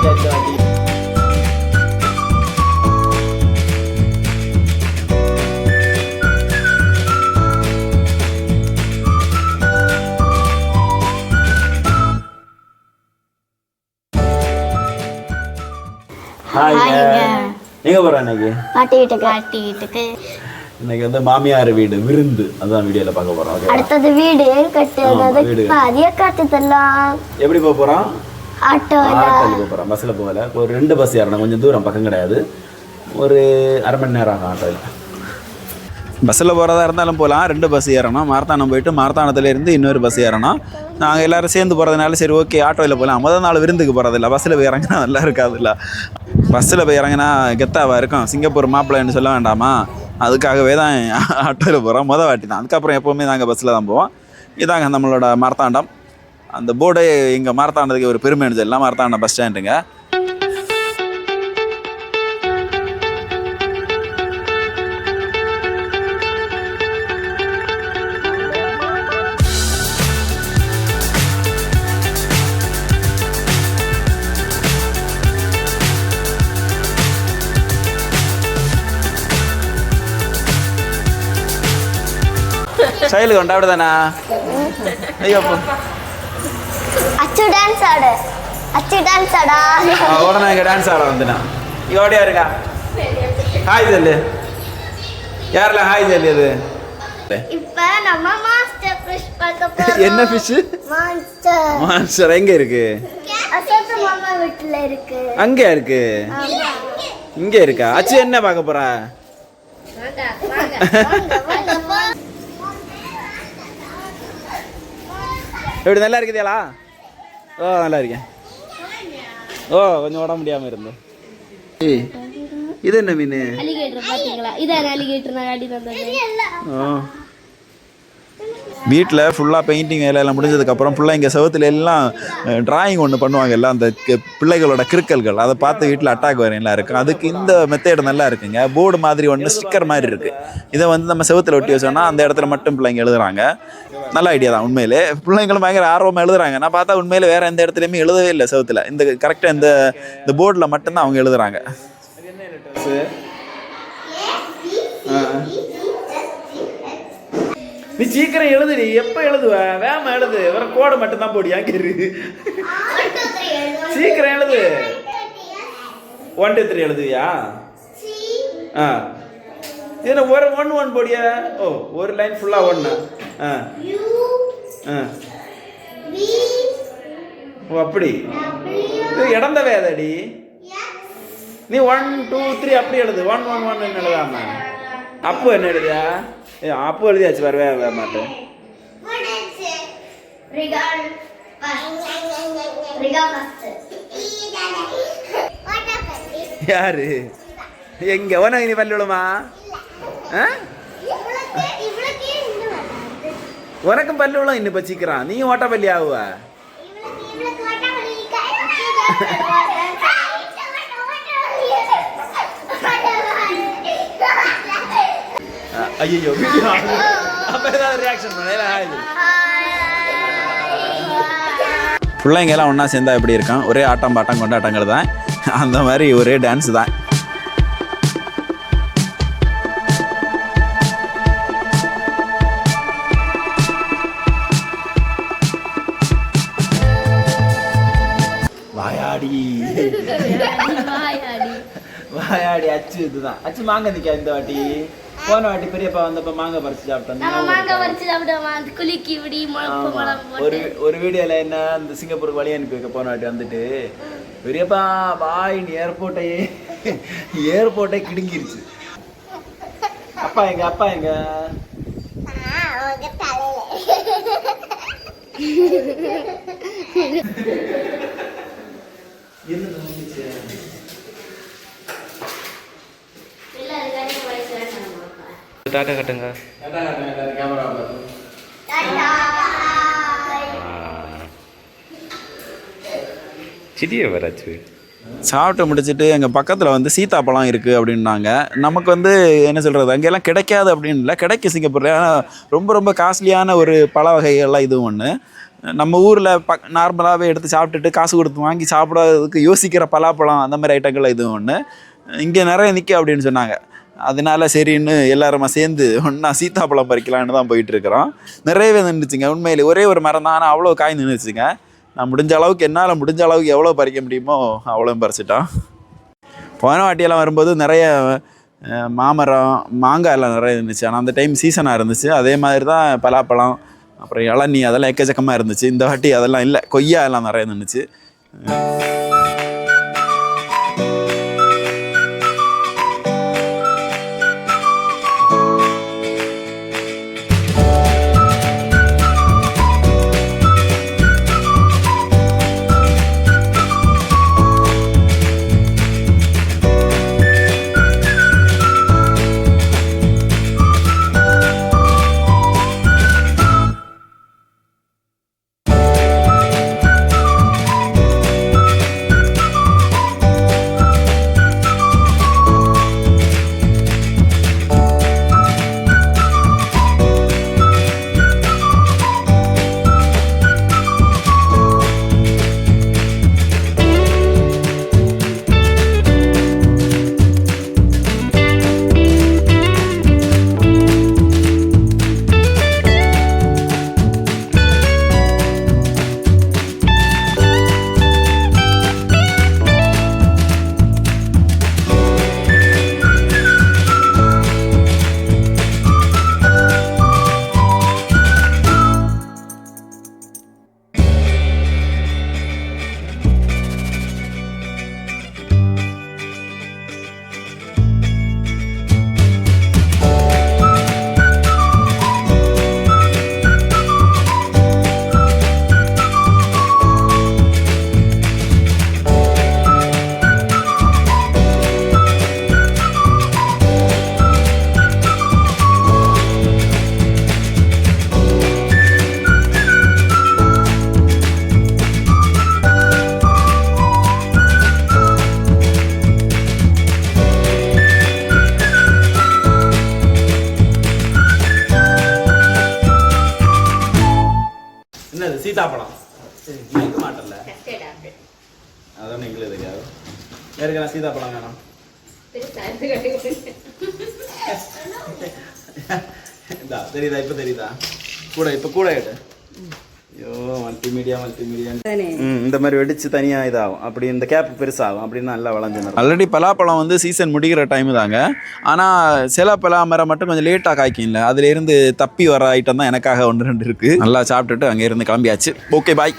எங்க போற இன்னைக்கு? பாட்டி வீட்டுக்கு. இன்னைக்கு வந்து மாமியார் வீடு விருந்து, அதான் வீடியோல பார்க்க போறோம். அடுத்தது வீடு கட்டுறது பாதிய காட்டுதெல்லாம். எப்படி போக போறோம்? ஆட்டோல போக போறோம். பஸ்ல போகல. ஒரு 2 பஸ் ஏறணும். கொஞ்சம் தூரம், பக்கம் கிடையாது. ஒரு அரை மணி நேரம் ஆகும் ஆட்டோல. பஸ்ஸில் போகிறதா இருந்தாலும் போகலாம். 2 பஸ் ஏறணும். மார்த்தாண்டம் போயிட்டு மார்த்தாண்டத்துலேருந்து இன்னொரு பஸ் ஏறணும். நாங்கள் எல்லோரும் சேர்ந்து போகிறதுனால சரி ஓகே ஆட்டோவில் போகலாம். முதல் நாள் விருந்துக்கு போகிறதில்ல, பஸ்ஸில் போய் இறங்கினா நல்லா இருக்காதுல்ல. பஸ்ஸில் போய் இறங்கினா கெத்தாவாக இருக்கும். சிங்கப்பூர் மாப்பிள்ளைன்னு சொல்ல வேண்டாமா, அதுக்காகவே தான் ஆட்டோவில் போகிறோம். வாட்டி தான். அதுக்கப்புறம் எப்போவுமே நாங்கள் பஸ்ஸில் தான் போவோம். இதாங்க நம்மளோட மார்த்தாண்டம். அந்த போர்டே எங்கள் மார்த்தாண்டத்துக்கு ஒரு பெருமைன்னு சொல்லலாம். மார்த்தாண்டம் பஸ் ஸ்டாண்டுங்க. ஸ்டைலுக்கு உண்டா அப்படிதானா? ஐயோ அச்சு டான்ஸ் ஆடு. அச்சு டான்ஸ் ஆடா. உடனே இங்கே டான்ஸ் ஆட வந்துனா ஓடியா இருக்கா. ஹாய் சொல்லு. யாரில் ஹாய் சொல்லு. இது இப்போ நம்ம மாஸ்டர் ஃபிஷ் பார்க்க போறோம். என்ன ஃபிஷ்? மான்ஸ்டர். மான்ஸ்டர் எங்க இருக்கு? அசோக் மாமா வீட்ல இருக்கு. அங்க இருக்கு. இங்க இருக்கா? அச்சு என்ன பார்க்க போறா? எப்படி நல்லா இருக்குதுங்களா? ஓ நல்லா இருக்கேன். ஓ கொஞ்சம் உடம்பு முடியாமல் இருந்தோம். இது என்ன மீன்? வீட்டில் ஃபுல்லாக பெயிண்டிங் வேலையெல்லாம் முடிஞ்சதுக்கப்புறம் ஃபுல்லாக இங்கே செவத்துல எல்லாம் ட்ராயிங் ஒன்று பண்ணுவாங்க. எல்லாம் அந்த பிள்ளைகளோட கிறுக்கல்கள் அதை பார்த்து வீட்டில் அட்டாக் வரையெல்லாம் இருக்கும். அதுக்கு இந்த மெத்தேடு நல்லா இருக்குங்க. போர்டு மாதிரி ஒன்று ஸ்டிக்கர் மாதிரி இருக்குது. இதை வந்து நம்ம செவத்தில் ஒட்டி வச்சோன்னா அந்த இடத்துல மட்டும் பிள்ளைங்க எழுதுறாங்க. நல்ல ஐடியா தான் உண்மையிலே. பிள்ளைங்களும் பயங்கர ஆர்வமாக எழுதுறாங்க. நான் பார்த்தா உண்மையிலே வேறு எந்த இடத்துலையுமே எழுதவே இல்லை செவத்தில். இந்த கரெக்டாக இந்த போர்டில் மட்டும்தான் அவங்க எழுதுறாங்க. நீ சீக்கிரம் எழுதுடி. எப்போ எழுதுவ? வேமா எழுது. வர கோடை மட்டும்தான் போடியா கேரு. சீக்கிரம் எழுது. 1 2 3 எழுதுவியா? ஆ இது ஒரு 1 1 போடியா? ஓ ஒரு லைன் ஃபுல்லாக 1. ஆ ஆ ஓ அப்படி. இது இடந்த வேதடி. நீ 1 2 3 அப்படி எழுது. 1 1 1 என்ன எழுதாம அப்போ என்ன எழுதியா? அப்போ எழுதியாச்சு. வேற மாட்டேன். யாரு எங்க உனக்கு நீ பல்லு விழுமா? உனக்கும் பல்லு விழும். இன்னும் பச்சிக்கிறான். நீ ஓட்ட பள்ளி ஆகுவ. ஐயோ பிள்ளைங்கெல்லாம் ஒன்றா சேர்ந்தா எப்படி இருக்கான்? ஒரே ஆட்டம் பாட்டம் கொண்டாட்டங்கள் தான். அந்த மாதிரி ஒரே டான்ஸ் தான். வாயாடி அச்சு இதுதான். அச்சு மாங்க நிக்கா இந்த வாட்டி. போன வாட்டி பெரியப்பா வந்தப்ப மாங்காய் பறிச்சு சாப்பிட்டோம். ஒரு வீடியோல என்ன அந்த சிங்கப்பூருக்கு வழி அனுப்பி வைக்க போன வாட்டி வந்துட்டு பெரியப்பா பாயின் ஏர்போர்ட்டே கிடுங்கிருச்சு. அப்பா எங்க டாட்டா கட்டுங்க. சிட்டியே வராச்சு. சாப்பிட்டு முடிச்சுட்டு எங்கள் பக்கத்தில் வந்து சீத்தாப்பழம் இருக்குது அப்படின்னாங்க. நமக்கு வந்து என்ன சொல்கிறது, அங்கெல்லாம் கிடைக்காது அப்படின்னு இல்லை, கிடைக்கும் சிங்கப்பூரில். ஆனால் ரொம்ப ரொம்ப காஸ்ட்லியான ஒரு பழ வகைகள்லாம் இதுவும் ஒன்று. நம்ம ஊரில் நார்மலாகவே எடுத்து சாப்பிட்டுட்டு காசு கொடுத்து வாங்கி சாப்பிடாததுக்கு யோசிக்கிற பலாப்பழம் அந்த மாதிரி ஐட்டங்கள் இதுவும் ஒன்று. இங்கே நிறைய நிற்க அப்படின்னு சொன்னாங்க. அதனால சரின்னு எல்லாருமா சேர்ந்து ஒன்றா சீத்தாப்பழம் பறிக்கலான்னு தான் போயிட்டுருக்குறோம். நிறையவே நின்றுச்சுங்க. உண்மையிலே ஒரே ஒரு மரம் தான், ஆனால் அவ்வளோ காய் நின்றுச்சுங்க. நான் என்னால் முடிஞ்ச அளவுக்கு எவ்வளோ பறிக்க முடியுமோ அவ்வளோ பறிச்சிட்டோம். போன வாட்டியெல்லாம் வரும்போது நிறைய மாமரம் மாங்காய் எல்லாம் நிறைய இருந்துச்சு. ஆனால் அந்த டைம் சீசனாக இருந்துச்சு. அதே மாதிரி தான் பலாப்பழம் அப்புறம் இளநீ அதெல்லாம் எக்கச்சக்கமாக இருந்துச்சு. இந்த வாட்டி அதெல்லாம் இல்லை, கொய்யா எல்லாம் நிறைய இருந்துச்சு. என்னது சீதாப்பழம் நினைக்க மாட்டல, அதான் எங்களுக்கு தெரியாது. யாருக்கெல்லாம் சீதாப்பழம் வேணும்? தெரியுதா? இப்ப தெரியுதா? கூட எடு. ஐயோ, மல்டிமீடியா இந்த மாதிரி வெடிச்சு தனியா இதாகும். அப்படி இந்த கேப் பெருசாகும் அப்படின்னு நல்லா வளைஞ்சு. ஆல்ரெடி பலாப்பழம் வந்து சீசன் முடிகிற டைம் தாங்க. ஆனால் சில பலா மரம் மட்டும் கொஞ்சம் லேட்டாக காய்க்கும்ல, அதுல இருந்து தப்பி வர ஐட்டம் தான் எனக்காக 1-2 இருக்கு. நல்லா சாப்பிட்டுட்டு அங்கே இருந்து கிளம்பியாச்சு. ஓகே, பாய்.